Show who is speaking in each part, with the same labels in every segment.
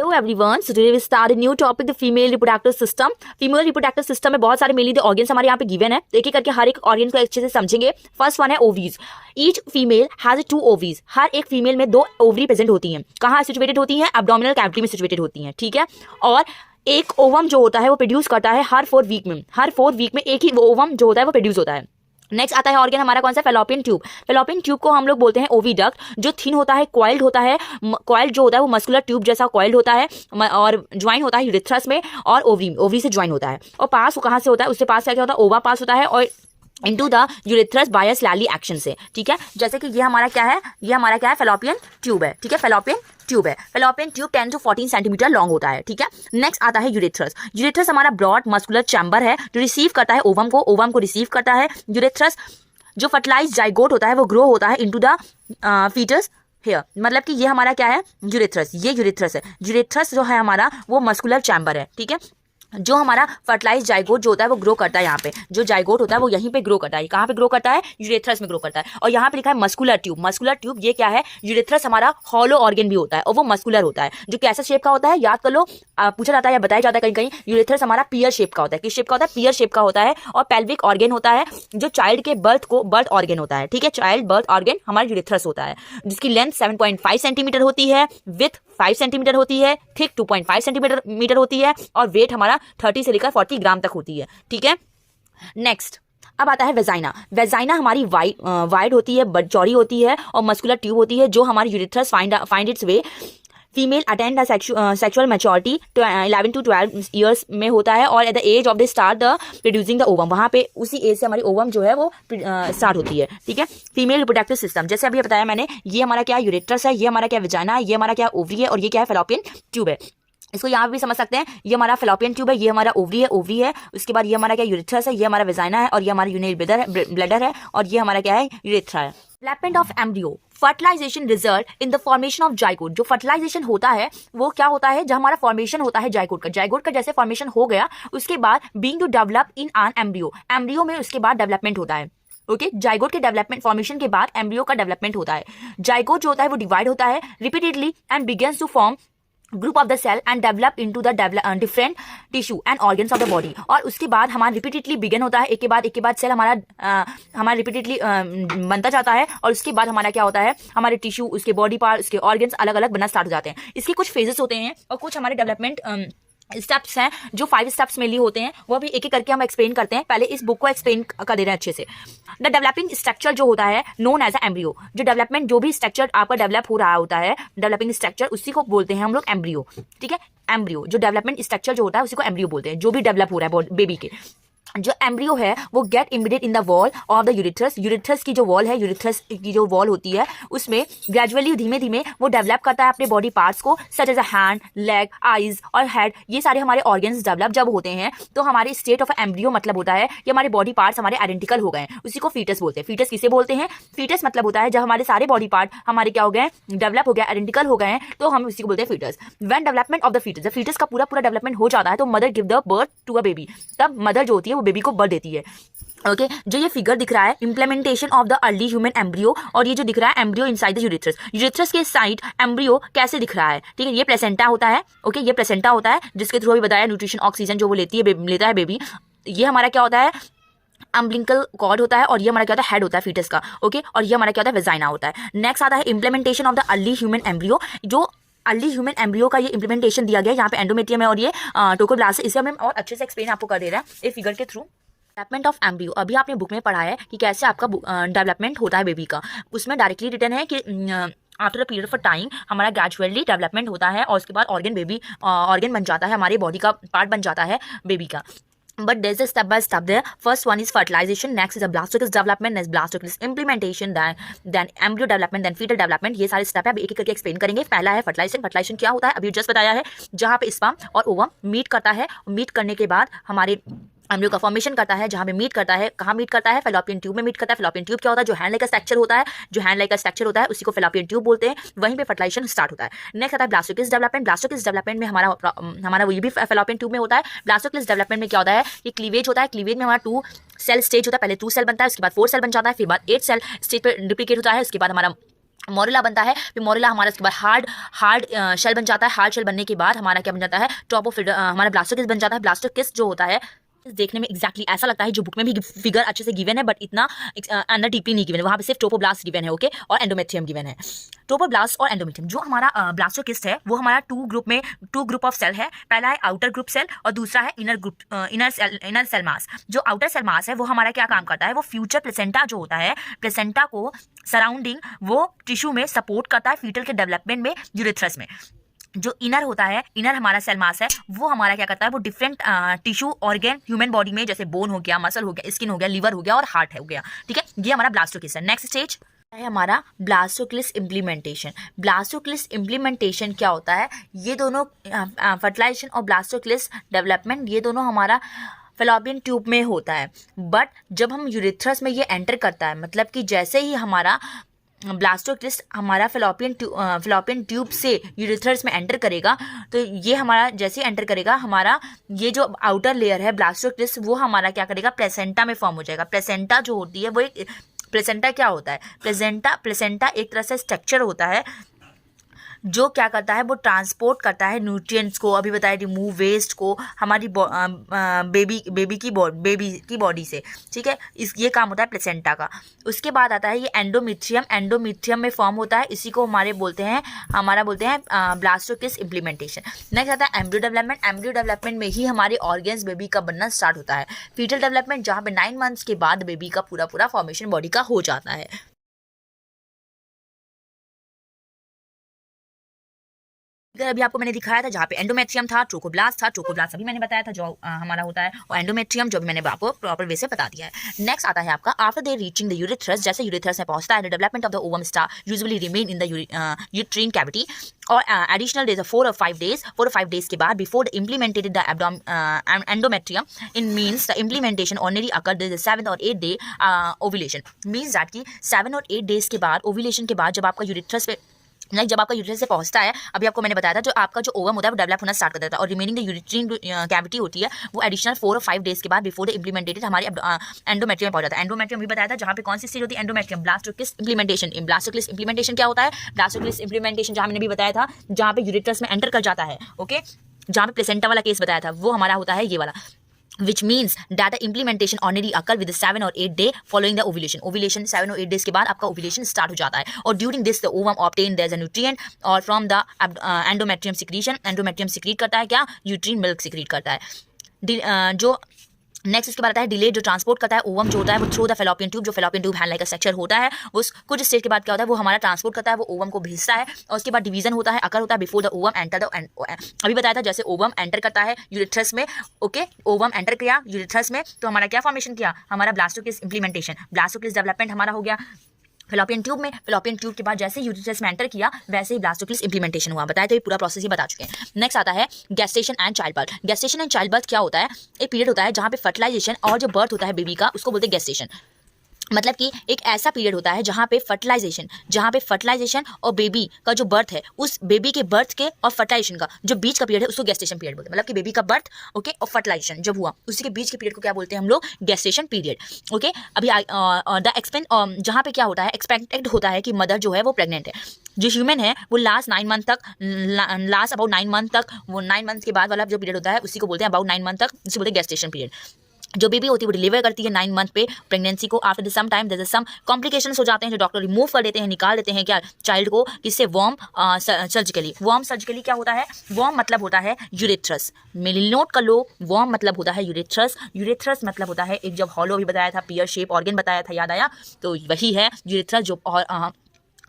Speaker 1: Hello everyone, so today we start a new topic the female reproductive system. Female reproductive system में बहुत सारे mainly organs हमारे यहाँ पे गिवन है, तो एक एक करके हर एक ऑर्गन को अच्छे से समझेंगे। फर्स्ट वन है ovaries. Each female has 2 ovaries. हर एक फीमेल में 2 ओवरी प्रेजेंट होती हैं। कहाँ सिचुएटेड होती हैं? एब्डोमिनल कैविटी में सिचुएटेड होती हैं, ठीक है। और एक ओवम जो होता है वो प्रोड्यूस करता है हर 4 वीक में। हर 4 वीक में एक ही ओवम जो होता है वो प्रोड्यूस होता है। नेक्स्ट आता है ऑर्गन हमारा कौन सा? Fallopian tube. फेलोपियन ट्यूब को हम लोग बोलते हैं ओविडक्ट, जो थिन होता है, कॉइल्ड होता है। कॉइल्ड जो होता है वो मस्कुलर ट्यूब जैसा कॉइल्ड होता है और ज्वाइन होता है यूरेथ्रस में और ओवरी से ज्वाइन होता है। और पास कहाँ से होता है? उससे पास क्या होता है? ओवा पास होता है और इनटू द यूरेथ्रस बाय स्लैली एक्शन से, ठीक है। जैसे कि ये हमारा क्या है? ये हमारा क्या है? फेलोपियन ट्यूब है, ठीक है। फेलोपियन ट्यूब है। Fallopian tube 10 to 14 centimetre long होता है, ठीक है। नेक्स्ट आता है यूरेथ्रस। यूरेथ्रस हमारा ब्रॉड मस्कुलर चैम्बर है जो रिसीव करता है ओवम को रिसीव करता है। यूरेथ्रस जो फर्टिलाइज जाइगोट होता है वो ग्रो होता है इनटू द फीटस हेयर। मतलब कि ये हमारा क्या है? यूरेथ्रस। ये यूरेथ्रस है। यूरेथ्रस जो है हमारा वो मस्कुलर चैम्बर है, ठीक है। जो हमारा फर्टिलाइज जाइगोट जो होता है वो ग्रो करता है यहाँ पे। जो जाइगोट होता है वो यहीं पे ग्रो करता है। कहाँ पे ग्रो करता है? यूरेथ्रस में ग्रो करता है। और यहाँ पे लिखा है मस्कुलर ट्यूब। मस्कुलर ट्यूब ये क्या है? यूरेथ्रस हमारा हॉलो ऑर्गन भी होता है और वो मस्कुलर होता है। जो कैसा शेप का होता है? याद कर लो, पूछा जाता है या बताया जाता है कहीं कहीं। यूरेथ्रस हमारा पियर शेप का होता है। किस शेप का होता है? पियर शेप का होता है। और पेल्विक ऑर्गन होता है जो चाइल्ड के बर्थ ऑर्गन होता है, ठीक है। चाइल्ड बर्थ ऑर्गन हमारा यूरेथ्रस होता है, जिसकी लेंथ 7.5 सेंटीमीटर होती है, विथ 5 सेंटीमीटर होती है, थिक 2.5 सेंटीमीटर होती है और वेट हमारा 30 से लेकर 40 ग्राम तक होती है, ठीक है। नेक्स्ट अब आता है वेजाइना। वेजाइना हमारी वाइड होती है, बट चौड़ी होती है और मस्कुलर ट्यूब होती है जो हमारी uterus find its way. Female attend the sexual maturity 11 to 12 years में होता है और at the age of the start the producing the ovum. वहाँ पे उसी एज से हमारी ओवम जो है वो स्टार्ट होती है, ठीक है। फीमेल रिप्रोडक्टिव सिस्टम जैसे अभी बताया मैंने, ये हमारा क्या यूरेथ्रस है, ये हमारा क्या वेजाइना है, ये हमारा क्या ओवरी है और ये क्या है? फेलोपियन ट्यूब है। इसको यहाँ भी समझ सकते हैं, ये हमारा फेलोपियन ट्यूब है, ये हमारा ओवरी है। उसके बाद ये हमारा क्या? यूरेथ्रस है, ये हमारा वेजाइना है और ये हमारा यूरिनरी ब्लैडर है और ये हमारा क्या है? यूरेथ्रा है। Development of embryo. Fertilization result in the formation of zygote. जो फर्टिलाइजेशन होता है वो क्या होता है? जब हमारा फॉर्मेशन होता है जाइगोट का जैसे फॉर्मेशन हो गया उसके बाद being to develop in an embryo. Embryo में उसके बाद डेवलपमेंट होता है, ओके। जाइगोट के डेवलपमेंट फॉर्मेशन के बाद एम्ब्रियो का डेवलपमेंट होता है। जाइगोट जो होता है वो डिवाइड होता है repeatedly and begins to form group of the cell and develop into the different tissue and organs of the body. और उसके बाद हमारा रिपीटेडली बिगन होता है, एक के बाद सेल हमारा रिपीटेडली बनता जाता है और उसके बाद हमारा क्या होता है? हमारे टिश्यू, उसके बॉडी पार्ट, उसके ऑर्गन्स अलग अलग बनना स्टार्ट हो जाते हैं। इसके कुछ फेजेस होते हैं और कुछ हमारे डेवलपमेंट स्टेप्स हैं जो 5 स्टेप्स में लिए होते हैं, वो भी एक एक करके हम एक्सप्लेन करते हैं। पहले इस बुक को एक्सप्लेन कर दे रहे हैं अच्छे से। द डेवलपिंग स्ट्रक्चर जो होता है नोन एज अ एम्ब्रियो। जो डेवलपमेंट जो भी स्ट्रक्चर आपका डेवलप हो रहा होता है, डेवलपिंग स्ट्रक्चर, उसी को बोलते हैं हम लोग एम्ब्रियो, ठीक है। एम्ब्रियो जो डेवलपमेंट स्ट्रक्चर जो होता है उसी को एम्ब्रियो बोलते हैं, जो भी डेवलप हो रहा है बेबी के। जो एम्ब्रियो है वो get embedded in the wall of the uterus. Uterus की जो वॉल है, यूरेथ्रस की जो वॉल होती है उसमें ग्रेजुअली धीमे धीमे वो डेवलप करता है अपने बॉडी पार्ट्स को, such as a hand, leg, eyes और हेड। ये सारे हमारे ऑर्गन्स डेवलप जब होते हैं तो हमारे स्टेट ऑफ एम्ब्रियो मतलब होता है कि हमारे बॉडी पार्ट्स हमारे आइडेंटिकल हो गए, उसी को फीटस बोलते हैं। फीटस किसे बोलते हैं? फीटस मतलब होता है जब हमारे सारे बॉडी पार्ट हमारे क्या हो गए? डेवलप हो गया, आइडेंटिकल हो गए, तो हम उसी को बोलते हैं foetus. When development of the foetus, जब फीटस का पूरा डेवलपमेंट हो जाता है तो mother give the birth to a baby. तब मदर जो होती है वो बेबी को बर्थ देती है, ओके। जो ये फिगर दिख रहा है implementation of the early human embryo, और ये जो दिख रहा है एम्ब्रियो इनसाइड द यूरेथ्रस। यूरेथ्रस के साइड एम्ब्रियो कैसे दिख रहा है, ठीक है। ये प्लेसेंटा होता है, ओके। ये प्लेसेंटा होता है जिसके थ्रू अभी बताया न्यूट्रिशन, ऑक्सीजन जो वो लेता है बेबी। ये हमारा क्या होता है? अम्बिलिकल कॉर्ड होता है और ये हमारा क्या होता है? हेड होता है फीटस का, ओके। और ये हमारा क्या होता है? वेजाइना होता है। नेक्स्ट आता है implementation of the early human embryo. जो अर्ली ह्यूमन एम्ब्रियो का ये इंप्लीमेंटेशन दिया गया है यहाँ पे एंडोमेट्रियम है और ये टोकोब्लास्ट है। इसे हम और अच्छे से एक्सप्लेन आपको कर दे रहे हैं ये फिगर के थ्रू। डेवलपमेंट ऑफ एम्ब्रियो, अभी आपने बुक में पढ़ा है कि कैसे आपका डेवलपमेंट होता है बेबी का। उसमें डायरेक्टली रिटर्न है कि after a period of time हमारा ग्रेजुअली डेवलपमेंट होता है और उसके बाद ऑर्गन बन जाता है, हमारे बॉडी का पार्ट बन जाता है बेबी का। But there's a step by step there. First one is fertilization, next is a blastocyst development, next blastocyst implementation, then embryo development, then fetal development. ये सारे स्टेप है, अब एक एक करके एक्सप्लेन करेंगे। पहला है फर्टिलाइजेशन। फर्टिलाइजेशन क्या होता है? अभी जस्ट बताया है, जहाँ पे स्पर्म और ओवम मीट करता है। मीट करने के बाद हमारे एम्ब्रियो का फॉर्मेशन करता है, जहाँ पे मीट करता है। कहाँ मीट करता है? फेलोपियन ट्यूब में मीट करता है। फेलोपियन ट्यूब क्या होता है? जो हैंड लाइक का स्ट्रक्चर होता है, जो हैंड लाइक का स्ट्रक्चर होता है उसी को फेलोपियन ट्यूब बोलते हैं। वहीं पे फर्टिलाइजेशन स्टार्ट होता है। नेक्स्ट आता है ब्लास्टोकिस्ट डेवलपमेंट। ब्लास्टोकिस्ट डेवलपमेंट में हमारा वो ये भी फेलोपियन ट्यूब में होता है। ब्लास्टोकिस्ट डेवलपमेंट में क्या होता है? ये क्लीवेज होता है। क्लीवेज में हमारा 2 सेल स्टेज होता है। पहले 2 सेल बनता है, उसके बाद 4 सेल बन जाता है, फिर बाद 8 सेल स्टेज पर डुप्लीकेट होता है, उसके बाद हमारा मोरेला बनता है, फिर मोरेला हमारा उसके बाद हार्ड शेल बन जाता है। हार्ड शेल बनने के बाद हमारा क्या बन जाता है, टॉप ऑफ हमारा ब्लास्टोकिस्ट बन जाता है। ब्लास्टोकिस्ट जो होता है देखने में एग्जैक्टली ऐसा लगता है, जो बुक में भी फिगर अच्छे से गिवन है, बट इतना अंदर डीपली नहीं गिवन है। वहाँ पे सिर्फ ट्रोपोब्लास्ट गिवन है, ओके, और एंडोमेट्रियम गिवन है। ट्रोपोब्लास्ट और एंडोमेट्रियम, जो हमारा ब्लास्टोकिस्ट है वो हमारा टू ग्रुप ऑफ सेल है। पहला है आउटर ग्रुप सेल और दूसरा है इनर सेल मास। जो आउटर सेल मास है वो हमारा क्या काम करता है, वो फ्यूचर प्लेसेंटा जो होता है, प्लेसेंटा को सराउंडिंग वो टिश्यू में सपोर्ट करता है फीटल के डेवलपमेंट में, यूरेथ्रस में। जो इनर होता है, इनर हमारा सेल मास है, वो हमारा क्या करता है, वो different tissue organ human body में, जैसे बोन हो गया, मसल हो गया, स्किन हो गया, लिवर हो गया और हार्ट हो गया, ठीक है। ये हमारा ब्लास्टोकिस्ट है। नेक्स्ट स्टेज है हमारा ब्लास्टोक्लिस इम्प्लीमेंटेशन। ब्लास्टोक्लिस इम्प्लीमेंटेशन क्या होता है, ये दोनों फर्टिलाइजेशन और ब्लास्टोक्लिस डेवलपमेंट, ये दोनों हमारा फेलोपियन ट्यूब में होता है। बट जब हम यूरेथ्रस में ये एंटर करता है, मतलब कि जैसे ही हमारा ब्लास्टोक्लिस्ट हमारा फेलोपियन ट्यूब से यूरेथ्रस में एंटर करेगा, तो ये हमारा जैसे एंटर करेगा, हमारा ये जो आउटर लेयर है ब्लास्टोक्लिस्ट, वो हमारा क्या करेगा, प्लेसेंटा में फॉर्म हो जाएगा। प्लेसेंटा जो होती है वो एक, प्लेसेंटा क्या होता है, प्लेसेंटा एक तरह से स्ट्रक्चर होता है जो क्या करता है, वो ट्रांसपोर्ट करता है न्यूट्रिएंट्स को, अभी बताया, रिमूव वेस्ट को हमारी बेबी की बॉडी से, ठीक है। ये काम होता है प्लेसेंटा का। उसके बाद आता है ये एंडोमेट्रियम में फॉर्म होता है, इसी को हमारे बोलते हैं ब्लास्टोकिस्ट इम्प्लीमेंटेशन। नेक्स्ट आता है एम्ब्रियो डेवलपमेंट। एम्ब्रियो डेवलपमेंट में ही हमारे ऑर्गन्स बेबी का बनना स्टार्ट होता है। फीटल डेवलपमेंट, जहाँ पे 9 मंथ्स के बाद बेबी का पूरा फॉर्मेशन बॉडी का हो जाता है। अभी आपको मैंने दिखाया था जहाँ पे एंडोमेट्रियम था, ट्रोकोब्लास्ट था। ट्रोकोब्लास्ट अभी मैंने बताया था जो हमारा होता है, और एंडोमेट्रियम जो भी मैंने आपको प्रॉपर वे से बता दिया है। नेक्स्ट आता है आपका आफ्टर दे रीचिंग द यूरेथ्रस। जैसे यूरेथ्रस में पहुंचता है, the development of the ovum star usually remain in the uterine cavity, और एडिशनल डेज 4 or 5 days के बाद before the implemented the endometrium, in means the implementation ordinary occur the 7th or 8th day ovulation. Means that कि 7 और 8 days के बाद, ovulation के बाद, जब आपका यूरेथ्रस पे जब आपका यूरेथ्रस से पहुंचता है, अभी आपको मैंने बताया था, जो आपका जो ओवम होता है वो डेवलप होना स्टार्ट कर देता है, और रिमेनिंग द यूरेथ्रीन कैविटी होती है वो एडिशनल 4 or 5 days के बाद बिफोर द इम्प्लीमेंटेड हमारे एंडोमेट्रियम में पहुंच जाता है। एंडोमेट्रियम भी बताया था, जहाँ पे कौन सी स्टेज होती है, एंडोमेट्रियम। ब्लास्टोकिस्ट इम्प्लीमेंटेशन। ब्लास्टोकिस्ट इम्प्लीमेंटेशन क्या होता है, ब्लास्टोकिस्ट इम्प्लीमेंटेशन जहाँ मैंने भी बताया था, जहाँ पे यूरेथ्रस में एंटर कर जाता है, ओके, जहाँ पे प्लेसेंटा वाला केस बताया था, वो हमारा होता है ये वाला, which means that the implementation ordinarily occur with the 7 or 8 day following the ovulation. Ovulation 7 or 8 days के बाद आपका ovulation start हो जाता है, और during this the ovum obtain there's a nutrient और from the endometrium secretion, endometrium secrete करता है क्या, uterine milk secrete करता है। जो नेक्स्ट उसके बाद आता है डिले, जो ट्रांसपोर्ट करता है ओवम जो होता है वो थ्रू द फेलोपियन ट्यूब। जो fallopian tube hand like structure होता है, उस कुछ स्टेज के बाद क्या होता है, वो हमारा ट्रांसपोर्ट करता है, वो ओवम को भेजता है, और उसके बाद डिवीजन होता है, अकर होता है before the ovum enter the, अभी बताया था, जैसे ओवम एंटर करता है यूरेथ्रस में, ओके, ओवम एंटर किया यूरेथ्रस में, तो हमारा क्या फॉर्मेशन किया, हमारा ब्लास्टोकिस्ट इम्प्लीमेंटेशन, ब्लास्टोकिस्ट डेवलपमेंट हमारा हो गया फेलोपियन ट्यूब में। फेलोपियन ट्यूब के बाद जैसे यूरेथ्रस में एंटर किया, वैसे ही ब्लास्टोकिस्ट इम्प्लीमेंटेशन हुआ। बताया तो ये पूरा प्रोसेस ही बता चुके हैं। नेक्स्ट आता है gestation and child birth. Gestation and child birth क्या होता है, एक पीरियड होता है जहाँ पे फर्टिलाइजेशन और जो बर्थ होता है बेबी का, उसको बोलते हैं गेस्टेशन। मतलब कि एक ऐसा पीरियड होता है जहाँ पे फर्टिलाइजेशन और बेबी का जो बर्थ है, उस बेबी के बर्थ के और फर्टिलाइजेशन का जो बीच का पीरियड है, उसको गेस्टेशन पीरियड बोलते हैं। मतलब कि बेबी का बर्थ, ओके, और फर्टिलाइजेशन जब हुआ, उसी के बीच के पीरियड को क्या बोलते हैं हम लोग, गेस्टेशन पीरियड, ओके। अभी जहाँ पे क्या होता है, एक्सपेक्टेड होता है कि मदर जो है वो प्रेग्नेंट है। जो ह्यूमन है वो लास्ट अबाउट 9 मंथ तक, वो 9 मंथ के बाद वाला जो पीरियड होता है उसी को बोलते हैं अबाउट 9 मंथ तक, उसी बोलते हैं गेस्टेशन पीरियड। जो बेबी होती है वो डिलीवर करती है 9 मंथ पे प्रेगनेंसी को। After some time there is some complications हो जाते हैं, जो डॉक्टर रिमूव कर देते हैं, निकाल देते हैं क्या, चाइल्ड को, किससे, वॉर्म सर्जिकली। वॉर्म सर्जिकली क्या होता है, वॉर्म मतलब होता है यूरेथ्रस। मेरे नोट कर लो, वॉर्म मतलब होता है यूरेथ्रस। यूरेथ्रस मतलब होता है एक, जब हॉलो भी बताया था, पियर शेप ऑर्गन बताया था, याद आया, तो वही है यूरेथ्रस, जो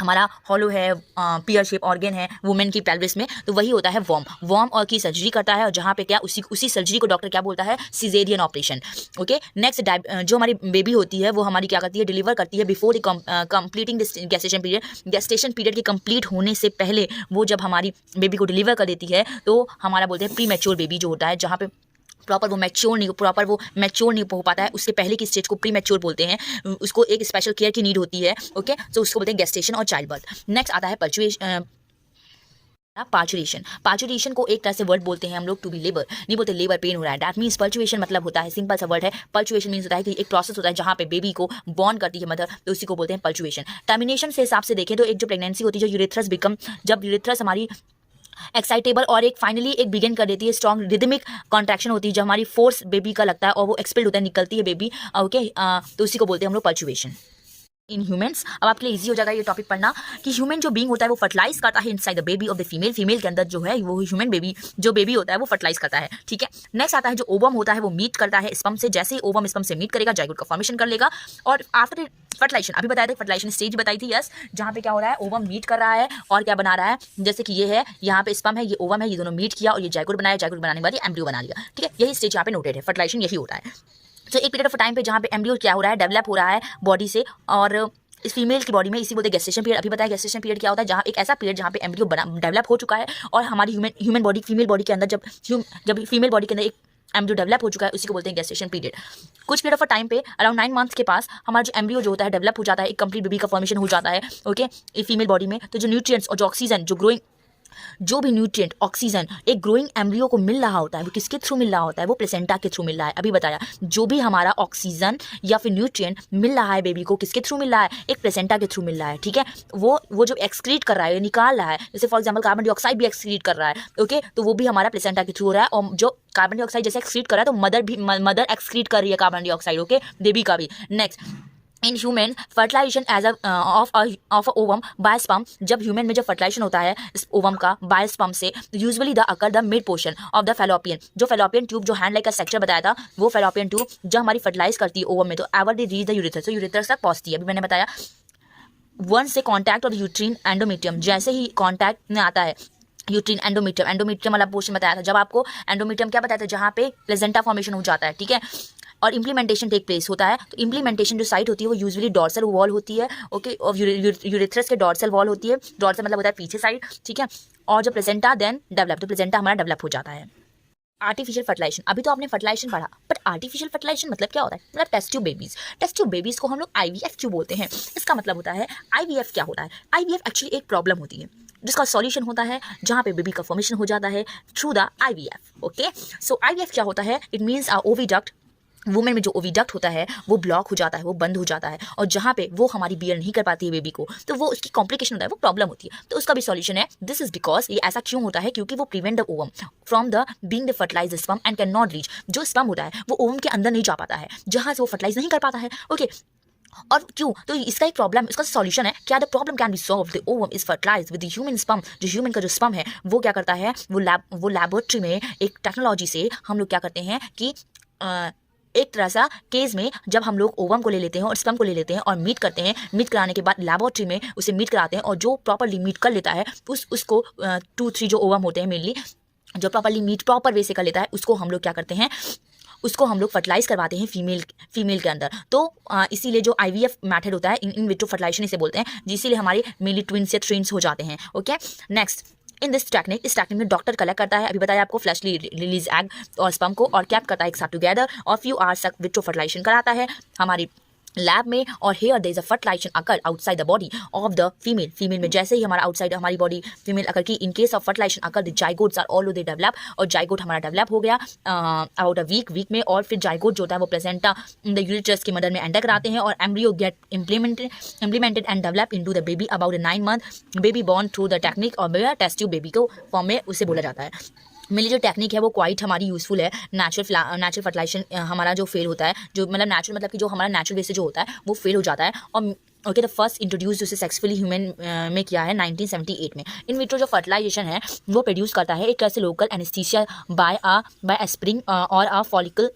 Speaker 1: हमारा हॉलो है, पियर शेप ऑर्गन है वुमेन की पेल्विस में, तो वही होता है वॉर्म और की सर्जरी करता है, और जहाँ पे क्या उसी सर्जरी को डॉक्टर क्या बोलता है, सिजेरियन ऑपरेशन, ओके। नेक्स्ट जो हमारी बेबी होती है वो हमारी क्या करती है, डिलीवर करती है before completing gestation period. Gestation period के कंप्लीट होने से पहले वो जब हमारी बेबी को डिलीवर कर देती है, तो हमारा बोलते हैं प्री मैच्योर बेबी जो होता है, जहाँ पे प्रॉपर वो मैच्योर नहीं हो पाता है, उसके पहले की स्टेज को प्री मैच्योर बोलते हैं, उसको एक स्पेशल केयर की नीड होती है, ओके। तो उसको बोलते हैं गेस्टेशन और चाइल्ड बर्थ। नेक्स्ट आता है पार्चुरेशन को एक तरह से वर्ड बोलते हैं हम लोग टू बी लेबर, नहीं बोलते लेबर पेन हो रहा है, दैट मीन्स पर्चुएशन मतलब होता है, सिंपल सा वर्ड है, पर्चुएशन मीन्स होता है कि एक प्रोसेस होता है जहाँ पे बेबी को बॉर्न करती है मदर, तो उसी को बोलते हैं पर्चुएशन। टर्मिनेशन से हिसाब से देखें तो एक जो प्रेगनेंसी होती है, जो यूरेथ्रस बिकम, जब यूरेथ्रस हमारी एक्साइटेबल और एक फाइनली एक बिगिन कर देती है, स्ट्रॉन्ग रिदमिक कॉन्ट्रैक्शन होती है, जब हमारी फोर्स बेबी का लगता है और वो एक्सपेल्ड होता है, निकलती है बेबी, ओके, तो उसी को बोलते हैं हम लोग पर्चुएशन। इन ह्यूमंस, अब आपके लिए इजी हो जाएगा ये टॉपिक पढ़ना कि ह्यूमन जो बीइंग होता है वो फर्टिलाइज करता है inside the baby of the female, female के अंदर जो है वो ह्यूमन बेबी जो बेबी होता है वो फर्टिलाइज करता है, ठीक है। नेक्स्ट आता है जो ओवम होता है वो मीट करता है स्पर्म से, जैसे ही ओवम स्पर्म से मीट करेगा जाइगोट का फॉर्मेशन कर लेगा, और आफ्टर फर्टिलाइजेशन, अभी बताया था फर्टिलाइजेशन स्टेज बताई थी, यस, जहाँ पे क्या हो रहा है, ओवम मीट कर रहा है और क्या बना रहा है, जैसे कि ये है, यहाँ पे स्पर्म है, ये ओवम है, ये दोनों मीट किया और ये जाइगोट बनाया, जाइगोट बनाने के बाद ये एम्ब्रियो बना लिया, ठीक है। यही स्टेज यहाँ पे नोटेड है, फर्टिलाइजेशन यही होता है। तो एक पीरियड ऑफ टाइम पे जहाँ पे एम्ब्रियो क्या हो रहा है, डेवलप हो रहा है बॉडी से, और इस फीमेल की बॉडी में इसी बोलते हैं गेस्टेशन पीरियड। अभी बताया गेस्टेशन पीरियड क्या होता है, जहाँ एक ऐसा पीरियड जहाँ पे एम्ब्रियो डेवलप हो चुका है और हमारी ह्यूमन बॉडी, फीमेल बॉडी के अंदर जब फीमेल बॉडी के अंदर एक एम्ब्रियो डेवलप हो चुका है, उसी को बोलते हैं गेस्टेशन पीरियड। कुछ पीरियड ऑफ टाइम पे अराउंड 9 मंथ्स के पास हमारा जो एम्ब्रियो जो होता है डेवलप हो जाता है, एक कंप्लीट बेबी का फॉर्मेशन हो जाता है, ओके, फीमेल बॉडी में। तो जो न्यूट्रिएंट्स और जो ऑक्सीजन, जो भी न्यूट्रिएंट ऑक्सीजन एक ग्रोइंग एम्ब्रियो को मिल रहा होता है, वो किसके थ्रू मिल रहा होता है, वो प्लेसेंटा के थ्रू मिल रहा है। अभी बताया, जो भी हमारा ऑक्सीजन या फिर न्यूट्रिएंट मिल रहा है बेबी को, किसके थ्रू मिल रहा है, एक प्लेसेंटा के थ्रू मिल रहा है, ठीक है। वो जो एक्सक्रीट कर रहा है, निकाल रहा है, जैसे फॉर एग्जाम्पल कार्बन डाइऑक्साइड भी एक्सक्रीट कर रहा है, ओके, तो वो भी हमारा प्लेसेंटा के थ्रू हो रहा है। और जो कार्बन डाइऑक्साइड जैसे एक्सक्रीट कर रहा है, तो मदर एक्सक्रीट कर रही है कार्बन डाइऑक्साइड, ओके, बेबी का भी। Next, in human fertilisation as of ovum by sperm, जब ह्यूमन में जब फर्टिलाइजेशन होता है इस ओवम का बाय स्पर्म से, usually the occur the mid portion of the fallopian, जो फेलोपियन ट्यूब जो हैंड लाइक का स्ट्रक्चर बताया था, वो फेलोपियन ट्यूब जब हमारी फर्टिलाइज करती है ओवम में, तो एवर दे रीच द यूरेथ्रस, तो यूरेथ्रस तक पहुंचती है। अभी मैंने बताया वन से कॉन्टैक्ट और यूट्रीन एंडोमेट्रियम, जैसे ही कॉन्टैक्ट में आता है यूट्रीन एंडोमेट्रियम वाला पोर्शन बताया था, जब आपको एंडोमेट्रियम क्या बताया था, जहाँ पे प्लेसेंटा फॉर्मेशन हो जाता है, ठीक है, और इम्प्लीमेंटेशन टेक प्लेस होता है। तो इम्प्लीमेंटेशन जो साइट होती है वो यूजुअली डॉर्सल वॉल होती है, ओके, और यूरेथ्रस के डॉर्सल वॉल होती है, डॉर्सल मतलब होता है पीछे साइड, ठीक है। और जो प्लेसेंटा देन डेवलप, तो प्लेसेंटा हमारा डेवलप हो जाता है। आर्टिफिशियल फर्टिलाइजेशन, अभी तो आपने फर्टिलाइजेशन पढ़ा, बट आर्टिफिशियल फर्टिलाइजेशन मतलब क्या होता है, मतलब test tube babies. Test tube babies को हम लोग IVF क्यों बोलते हैं, इसका मतलब होता है IVF क्या होता है, IVF एक्चुअली एक प्रॉब्लम होती है जिसका सॉल्यूशन होता है, जहाँ पे बेबी का फॉर्मेशन हो जाता है through the IVF, okay. So IVF क्या होता है, इट मीन्स ओविडक्ट, वुमेन में जो ओविडक्ट होता है वो ब्लॉक हो जाता है, वो बंद हो जाता है, और जहाँ पे वो हमारी बियर नहीं कर पाती है बेबी को, तो वो उसकी कॉम्प्लिकेशन होता है, वो प्रॉब्लम होती है। तो उसका भी सॉल्यूशन है, दिस इज बिकॉज, ये ऐसा क्यों होता है, क्योंकि वो prevent the ovum from the being the fertilised sperm and can not reach, जो स्पर्म होता है वो ओवम के अंदर नहीं जा पाता है, जहाँ से वो फर्टिलाइज नहीं कर पाता है, ओके। और क्यों, तो इसका एक प्रॉब्लम, इसका सॉल्यूशन है क्या, the problem can be solve, the ovum is fertilised with the human sperm, जो ह्यूमन का जो स्पर्म है वो क्या करता है, वो लैबोरेटरी में एक टेक्नोलॉजी से हम लोग क्या करते हैं कि एक तरह सा केस में जब हम लोग ओवम को ले लेते हैं और स्पर्म को ले लेते हैं और मीट करते हैं, मीट कराने के बाद लैबोरेटरी में उसे मीट कराते हैं, और जो प्रॉपरली मीट कर लेता है उसको 2-3 जो ओवम होते हैं मेनली, जो प्रॉपरली मीट प्रॉपर वे से कर लेता है, उसको हम लोग क्या करते हैं, उसको हम लोग फर्टिलाइज करवाते हैं फीमेल के अंदर। तो इसीलिए जो IVF मेथड होता है, इन विट्रो फर्टिलाइजेशन इसे बोलते हैं, जिसलिए हमारे मेनली ट्विंस या ट्विंस हो जाते हैं, okay. Next, in this technique, इस टेक्निक में डॉक्टर कलेक्ट करता है, अभी बताया आपको, फ्लैशली रिलीज एग और स्पर्म को, और कैप करता है एक साथ टुगेदर, और फ्यू आवर्स तक विट्रो फर्टिलाइजेशन कराता है हमारी लैब में। और here there is a fertilisation occur outside the body of the female में, जैसे ही हमारा आउटसाइड हमारी बॉडी फीमेल अकर की, in case of fertilisation occur the zygotes are all they develop, और जाइगोट हमारा डेवलप हो गया अबाउट अ वीक में, और फिर जाइगोट जो होता है वो प्लेसेंटा द यूरेथ्रस की मदर में एंटर कराते हैं, और embryo get implemented and develop into the baby about 9 month, baby born through the technique, और टेस्ट ट्यूब बेबी को फॉर्म में उसे बोला जाता है। मेरी जो टेक्निक है वो क्वाइट हमारी यूजफुल है। नेचुरल फर्टिलाइजेशन हमारा जो फेल होता है, जो मतलब नेचुरल मतलब कि जो हमारा नेचुरल वे से जो होता है वो फेल हो जाता है। और ओके, द फर्स्ट इंट्रोड्यूस जिसे सक्सेसफुली ह्यूमन में किया है 1978 में। इन विट्रो जो फर्टिलाइजेशन है वो प्रोड्यूस करता है एक तरह से लोकल एनेस्थीसिया बाय एस्पिरिन और अ फॉलिकल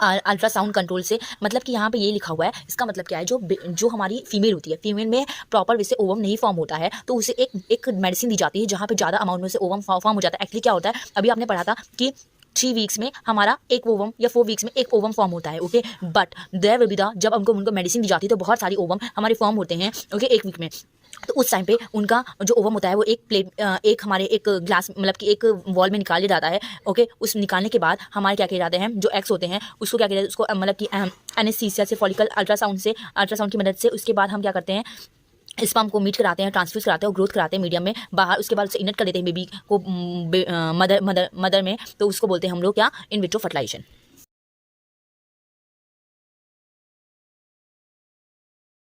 Speaker 1: अल्ट्रासाउंड कंट्रोल से। मतलब कि यहाँ पे ये लिखा हुआ है, इसका मतलब क्या है, जो हमारी फीमेल होती है, फीमेल में प्रॉपर वे से ओवम नहीं फॉर्म होता है, तो उसे एक मेडिसिन दी जाती है जहाँ पे ज़्यादा अमाउंट में से ओवम फॉर्म हो जाता है। एक्चुअली क्या होता है, अभी आपने पढ़ा था कि 3 वीक्स में हमारा एक ओवम या 4 वीक्स में एक ओवम फॉर्म होता है, okay. But there will be the, जब उनको मेडिसिन दी जाती है तो बहुत सारी ओवम हमारे फॉर्म होते हैं, ओके, 1 वीक में। तो उस टाइम पे उनका जो ओवम होता है वो एक हमारे एक ग्लास मतलब कि एक वॉल में निकाल लिया जाता है, ओके। उस निकालने के बाद हमारे क्या किए जाते हैं, जो एग्स होते हैं उसको क्या किया जाता है, उसको मतलब कि एनेस्थीसिया से, फॉलिकल अल्ट्रासाउंड की मदद से, उसके बाद हम क्या करते हैं, स्पर्म को मीट कराते हैं, ट्रांसफ्यूज कराते हैं और ग्रोथ कराते हैं मीडियम में बाहर, उसके बाद उसे इनट कर देते हैं बेबी को मदर में, तो उसको बोलते हैं हम लोग क्या, इन विट्रो फर्टिलाइजेशन।